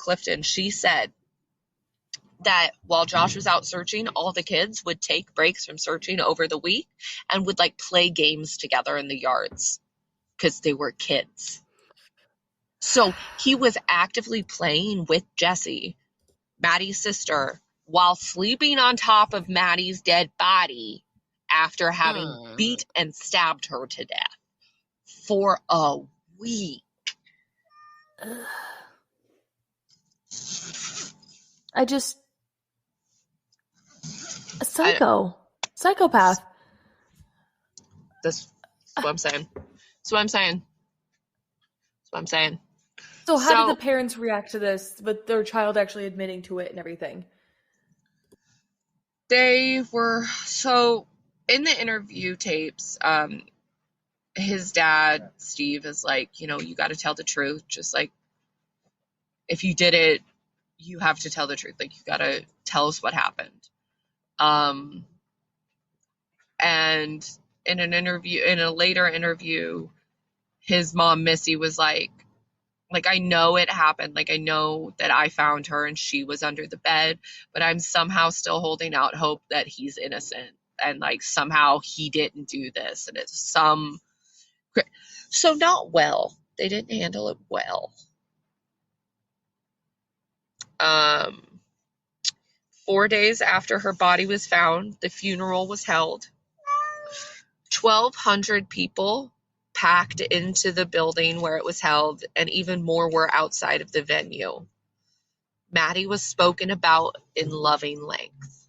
Clifton, she said that while Josh was out searching, all the kids would take breaks from searching over the week and would like play games together in the yards because they were kids. So he was actively playing with Jessie, Maddie's sister, while sleeping on top of Maddie's dead body after having beat and stabbed her to death for a week. A psychopath. That's what I'm saying. So how did the parents react to this with their child actually admitting to it and everything? They were, so in the interview tapes, his dad, Steve, is like, you got to tell the truth. Just like, if you did it, you have to tell the truth. Like, you got to tell us what happened. And in a later interview, his mom, Missy, was like, I know it happened. Like, I know that I found her and she was under the bed, but I'm somehow still holding out hope that he's innocent and like somehow he didn't do this. And it's so not well. They didn't handle it well. 4 days after her body was found, the funeral was held. 1,200 people packed into the building where it was held, and even more were outside of the venue. Maddie was spoken about in loving length.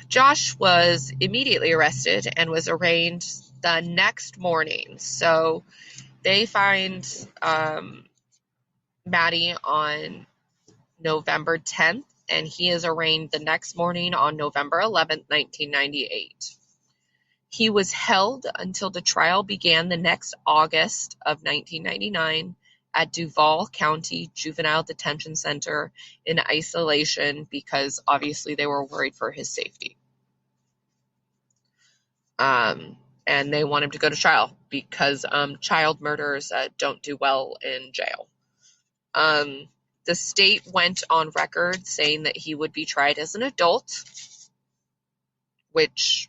Josh was immediately arrested and was arraigned the next morning. So they find Maddie on November 10th, and he is arraigned the next morning on November 11th, 1998. He was held until the trial began the next August of 1999 at Duval County Juvenile Detention Center in isolation because obviously they were worried for his safety. And they want him to go to trial because child murderers don't do well in jail. The state went on record saying that he would be tried as an adult, which,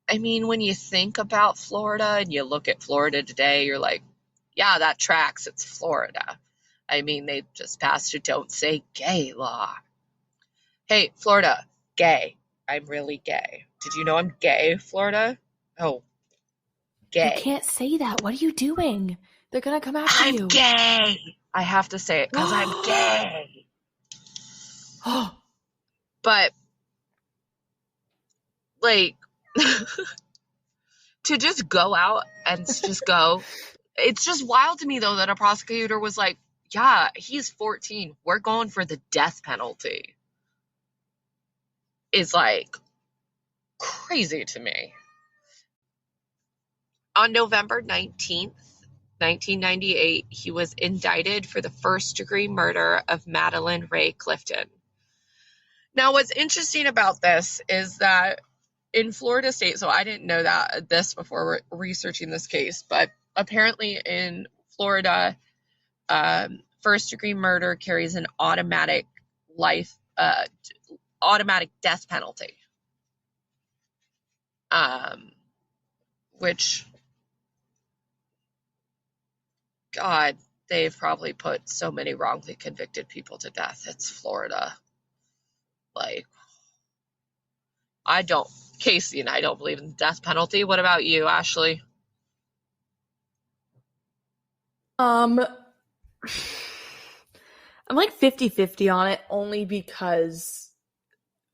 I mean, when you think about Florida and you look at Florida today, you're like, yeah, that tracks. It's Florida. I mean, they just passed a don't say gay law. Hey, Florida, gay. I'm really gay. Did you know I'm gay, Florida? Oh, gay. You can't say that. What are you doing? They're going to come after you. I'm gay. I have to say it because I'm gay. But, like, to just go out and just go, it's just wild to me, though, that a prosecutor was like, yeah, he's 14. We're going for the death penalty. Is like crazy to me. On November 19th, 1998, he was indicted for the first-degree murder of Maddie Rae Clifton. Now, what's interesting about this is that in Florida state, so I didn't know this before researching this case, but apparently in Florida, first-degree murder carries an automatic death penalty. Which, God, they've probably put so many wrongly convicted people to death. It's Florida. Like, Casey and I don't believe in the death penalty. What about you, Ashley? I'm like 50-50 on it, only because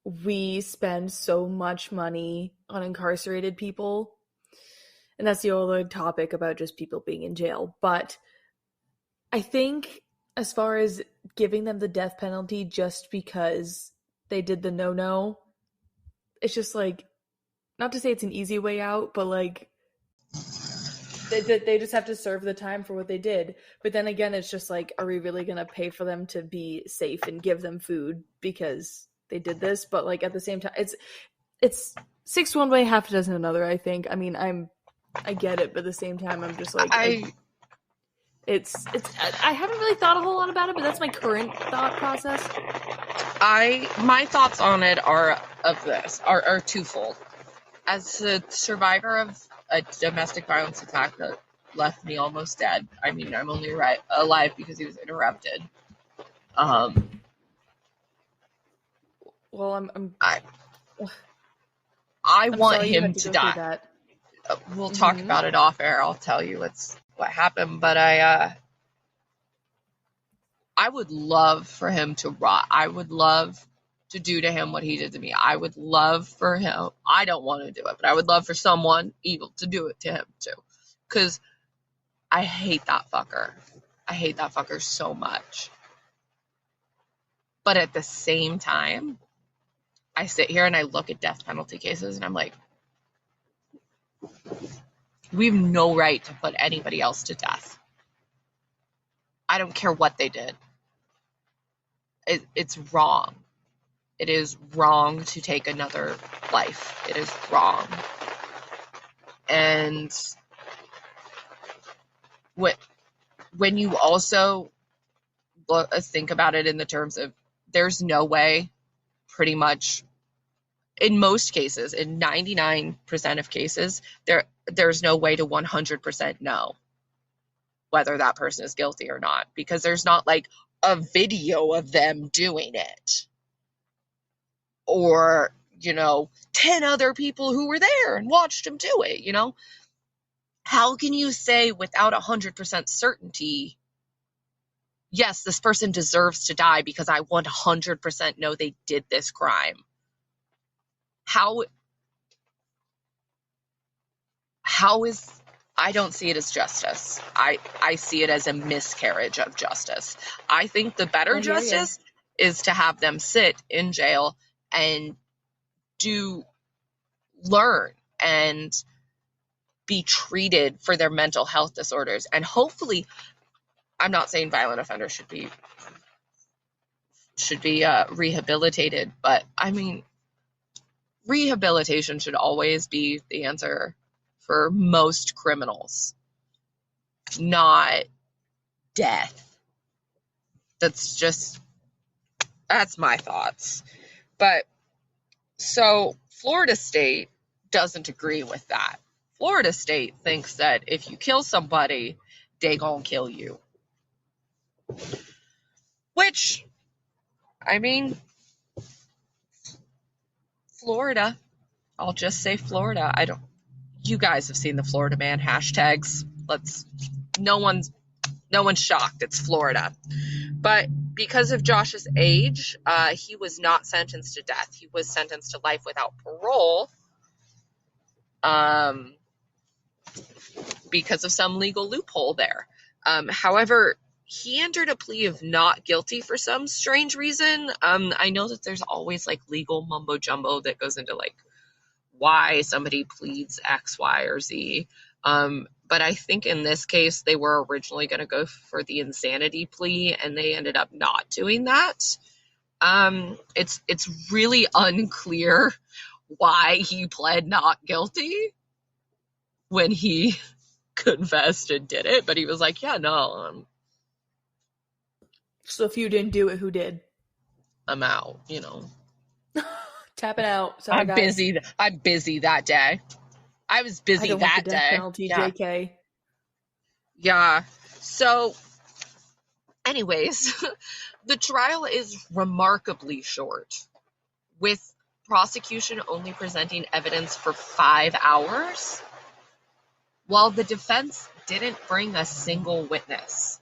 we spend so much money on incarcerated people. And that's the other topic about just people being in jail. But I think as far as giving them the death penalty just because they did the no-no, it's just like, not to say it's an easy way out, but like, they just have to serve the time for what they did. But then again, it's just like, are we really going to pay for them to be safe and give them food because they did this? But like at the same time, it's 6 one way, half a dozen another, I think. I mean, I'm I get it, but at the same time, I'm just like, I I haven't really thought a whole lot about it, but that's my current thought process. my thoughts on it are twofold. As a survivor of a domestic violence attack that left me almost dead, I mean, I'm only alive because he was interrupted. Well, I'm I want sorry you him had to to go through die. that. We'll talk about it off air. I'll tell you what happened, but I would love for him to rot. I would love to do to him what he did to me. I would love for him. I don't want to do it, but I would love for someone evil to do it to him too. Because I hate that fucker. I hate that fucker so much. But at the same time, I sit here and I look at death penalty cases and I'm like, we have no right to put anybody else to death. I don't care what they did. It's wrong. It is wrong to take another life. It is wrong. And when you also think about it in the terms of there's no way, pretty much, in most cases, in 99% of cases, there's no way to 100% know whether that person is guilty or not, because there's not like a video of them doing it. Or, 10 other people who were there and watched him do it, How can you say without 100% certainty, yes, this person deserves to die because I 100% know they did this crime? How is, I don't see it as justice. I see it as a miscarriage of justice. I think the better justice is to have them sit in jail and learn and be treated for their mental health disorders. And hopefully, I'm not saying violent offenders should be rehabilitated, but I mean, rehabilitation should always be the answer for most criminals, not death. That's my thoughts. But so Florida State doesn't agree with that. Florida State thinks that if you kill somebody, they gonna kill you. Which, I mean, Florida, I'll just say Florida. You guys have seen the Florida man hashtags. No one's shocked. It's Florida. But because of Josh's age, he was not sentenced to death. He was sentenced to life without parole. Because of some legal loophole there. However, he entered a plea of not guilty for some strange reason. I know that there's always like legal mumbo jumbo that goes into like why somebody pleads X, Y, or Z. But I think in this case, they were originally going to go for the insanity plea, and they ended up not doing that. It's really unclear why he pled not guilty when he confessed and did it, but he was like, yeah, no. So if you didn't do it, who did? I'm out, Tapping out. Sorry, I'm guys. I'm busy that day. I was busy I don't that want the death day. Penalty, yeah. JK. Yeah. So, anyways, the trial is remarkably short, with prosecution only presenting evidence for 5 hours, while the defense didn't bring a single witness.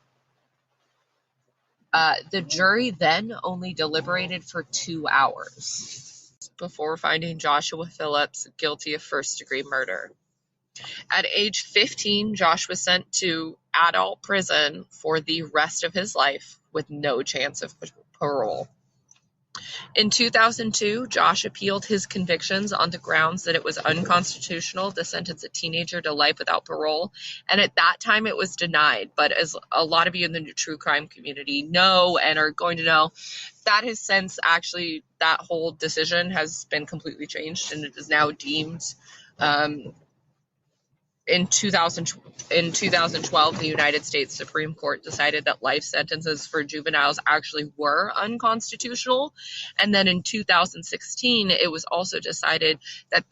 The jury then only deliberated for 2 hours before finding Joshua Phillips guilty of first-degree murder. At age 15, Josh was sent to adult prison for the rest of his life with no chance of parole. In 2002, Josh appealed his convictions on the grounds that it was unconstitutional to sentence a teenager to life without parole, and at that time it was denied. But as a lot of you in the true crime community know and are going to know, that has since actually, that whole decision has been completely changed, and it is now deemed in 2012, the United States Supreme Court decided that life sentences for juveniles actually were unconstitutional. And then in 2016, it was also decided that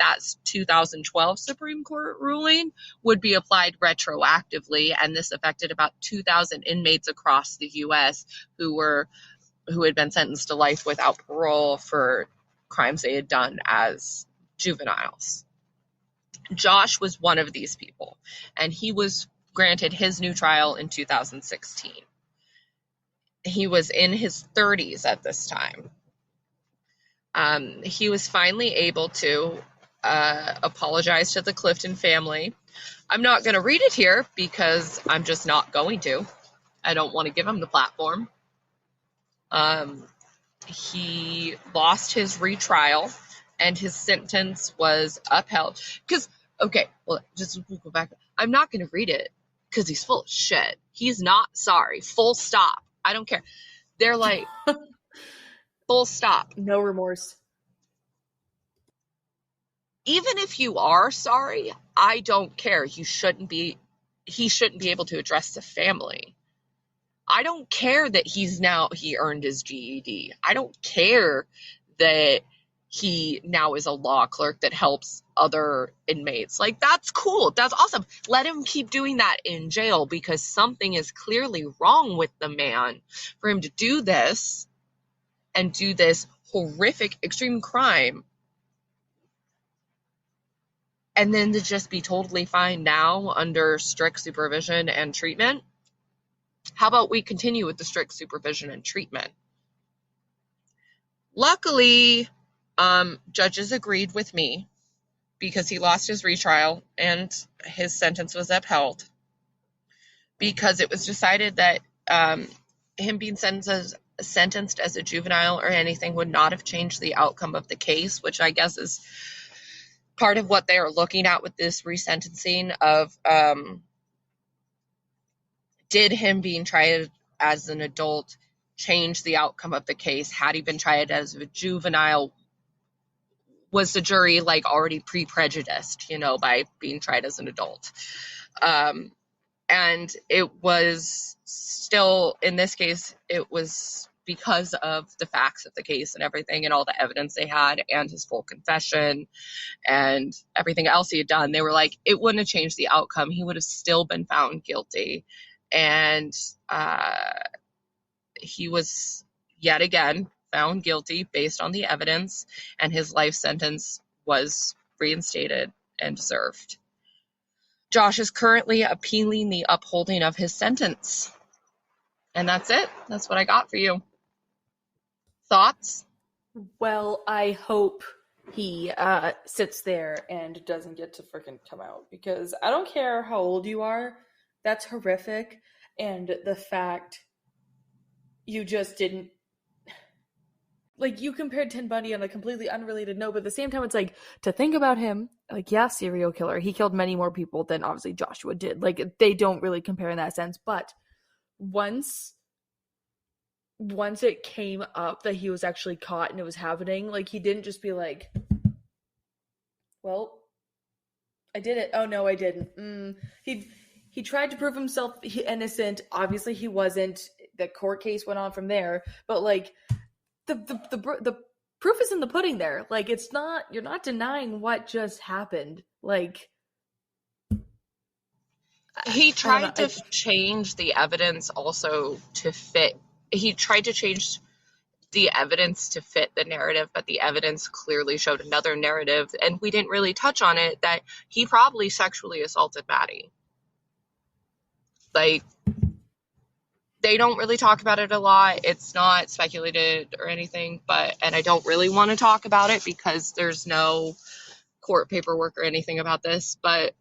2012 Supreme Court ruling would be applied retroactively. And this affected about 2,000 inmates across the U.S. who had been sentenced to life without parole for crimes they had done as juveniles. Josh was one of these people, and he was granted his new trial in 2016. He was in his 30s at this time. He was finally able to apologize to the Clifton family. I'm not going to read it here because I'm just not going to. I don't want to give him the platform. He lost his retrial, and his sentence was upheld. Because, okay, well, just go back. I'm not going to read it because he's full of shit. He's not sorry. Full stop. I don't care. They're like, full stop. No remorse. Even if you are sorry, I don't care. He shouldn't be able to address the family. I don't care that he earned his GED. I don't care that he now is a law clerk that helps other inmates. Like, that's cool. That's awesome. Let him keep doing that in jail, because something is clearly wrong with the man for him to do this and do this horrific, extreme crime, and then to just be totally fine now under strict supervision and treatment. How about we continue with the strict supervision and treatment? Luckily, judges agreed with me because he lost his retrial and his sentence was upheld, because it was decided that him being sentenced as a juvenile or anything would not have changed the outcome of the case, which I guess is part of what they are looking at with this resentencing of did him being tried as an adult change the outcome of the case? Had he been tried as a juvenile, was the jury like already pre-prejudiced, by being tried as an adult? And it was still, in this case, it was because of the facts of the case and everything and all the evidence they had and his full confession and everything else he had done. They were like, it wouldn't have changed the outcome. He would have still been found guilty. And he was yet again found guilty based on the evidence, and his life sentence was reinstated and deserved. Josh is currently appealing the upholding of his sentence. And that's it. That's what I got for you. Thoughts? Well, I hope he sits there and doesn't get to freaking come out, because I don't care how old you are. That's horrific. And the fact you just didn't, like, you compared Ted Bundy on a completely unrelated note, but at the same time, it's like, to think about him, like, yeah, serial killer. He killed many more people than obviously Joshua did. Like, they don't really compare in that sense. But once it came up that he was actually caught and it was happening, like, he didn't just be like, well, I did it. Oh, no, I didn't. He tried to prove himself innocent. Obviously, he wasn't. The court case went on from there. But, like, the proof is in the pudding there. Like, it's not, you're not denying what just happened. Like, he tried to change the evidence also to fit. He tried to change the evidence to fit the narrative, but the evidence clearly showed another narrative, and we didn't really touch on it, that he probably sexually assaulted Maddie. Like, they don't really talk about it a lot. It's not speculated or anything, and I don't really want to talk about it because there's no court paperwork or anything about this, but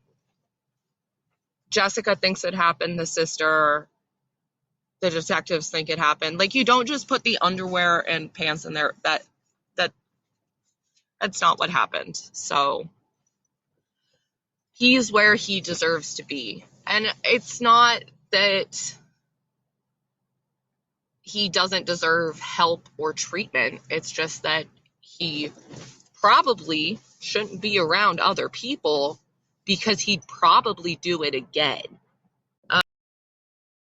Jessica thinks it happened, the sister, the detectives think it happened. Like, you don't just put the underwear and pants in there. That's not what happened. So he's where he deserves to be. And it's not that he doesn't deserve help or treatment. It's just that he probably shouldn't be around other people because he'd probably do it again.